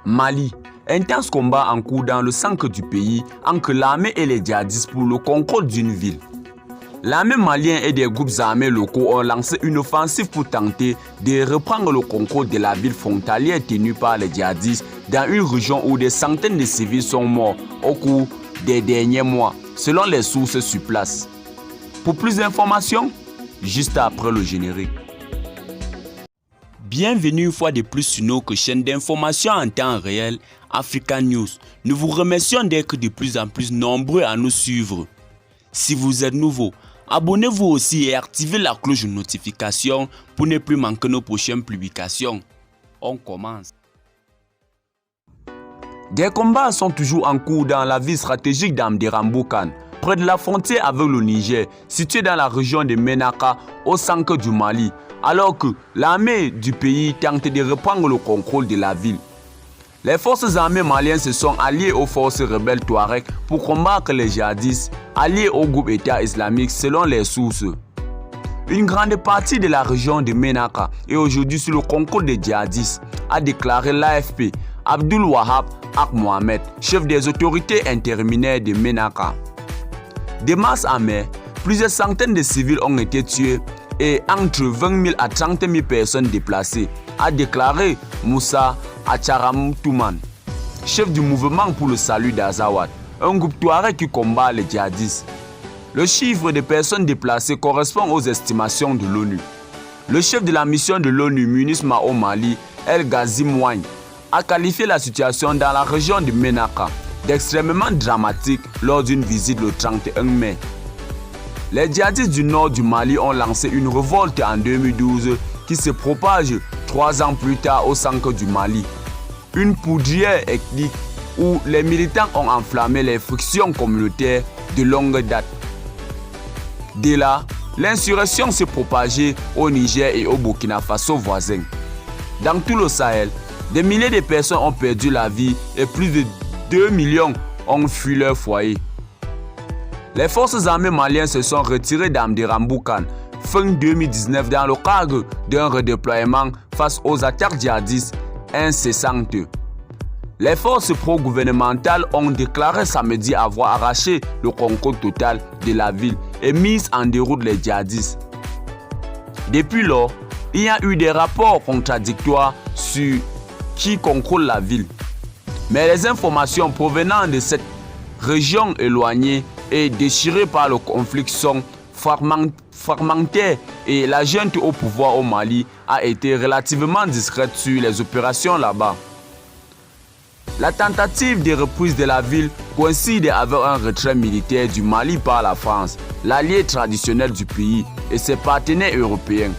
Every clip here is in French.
Mali. Intense combat en cours dans le centre du pays entre l'armée et les djihadistes pour le contrôle d'une ville. L'armée malienne et des groupes armés locaux ont lancé une offensive pour tenter de reprendre le contrôle de la ville frontalière tenue par les djihadistes dans une région où des centaines de civils sont morts au cours des derniers mois, selon les sources sur place. Pour plus d'informations, juste après le générique. Bienvenue une fois de plus sur notre chaîne d'information en temps réel Africa News. Nous vous remercions d'être de plus en plus nombreux à nous suivre. Si vous êtes nouveau, abonnez-vous aussi et activez la cloche de notification pour ne plus manquer nos prochaines publications. On commence. Des combats sont toujours en cours dans la ville stratégique d'Amdéramboukane, près de la frontière avec le Niger, située dans la région de Ménaka, au centre du Mali, alors que l'armée du pays tente de reprendre le contrôle de la ville. Les forces armées maliennes se sont alliées aux forces rebelles Touareg pour combattre les djihadistes, alliés au groupe État islamique selon les sources. Une grande partie de la région de Ménaka est aujourd'hui sous le contrôle des djihadistes, a déclaré l'AFP Abdul Wahab Ak Mohamed, chef des autorités intérimaires de Ménaka. De mars à mai, plusieurs centaines de civils ont été tués et entre 20 000 à 30 000 personnes déplacées, a déclaré Moussa Acharam-Touman, chef du mouvement pour le salut d'Azawad, un groupe touareg qui combat les djihadistes. Le chiffre de personnes déplacées correspond aux estimations de l'ONU. Le chef de la mission de l'ONU, MINUSMA au Mali, El Ghazi Mouagne, a qualifié la situation dans la région de Ménaka d'extrêmement dramatique lors d'une visite le 31 mai. Les djihadistes du nord du Mali ont lancé une révolte en 2012 qui se propage 3 ans plus tard au centre du Mali. Une poudrière ethnique où les militants ont enflammé les frictions communautaires de longue date. Dès là, l'insurrection s'est propagée au Niger et au Burkina Faso voisins. Dans tout le Sahel, des milliers de personnes ont perdu la vie et plus de 2 millions ont fui leur foyer. Les forces armées maliennes se sont retirées d'Amdéramboukane fin 2019 dans le cadre d'un redéploiement face aux attaques djihadistes incessantes. Les forces pro-gouvernementales ont déclaré samedi avoir arraché le contrôle total de la ville et mis en déroute les djihadistes. Depuis lors, il y a eu des rapports contradictoires sur qui contrôle la ville. Mais les informations provenant de cette région éloignée et déchirée par le conflit sont fragmentaires et la junte au pouvoir au Mali a été relativement discrète sur les opérations là-bas. La tentative de reprise de la ville coïncide avec un retrait militaire du Mali par la France, l'allié traditionnel du pays et ses partenaires européens.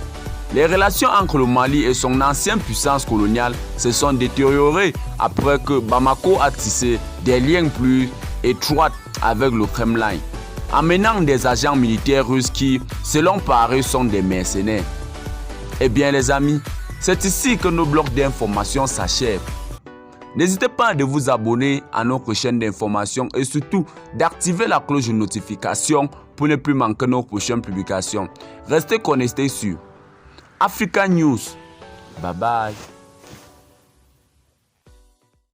Les relations entre le Mali et son ancienne puissance coloniale se sont détériorées après que Bamako a tissé des liens plus étroits avec le Kremlin, amenant des agents militaires russes qui, selon Paris, sont des mercenaires. Eh bien les amis, c'est ici que nos blocs d'information s'achèvent. N'hésitez pas à vous abonner à notre chaîne d'information et surtout d'activer la cloche de notification pour ne plus manquer nos prochaines publications. Restez connectés sur Africa News. Bye bye.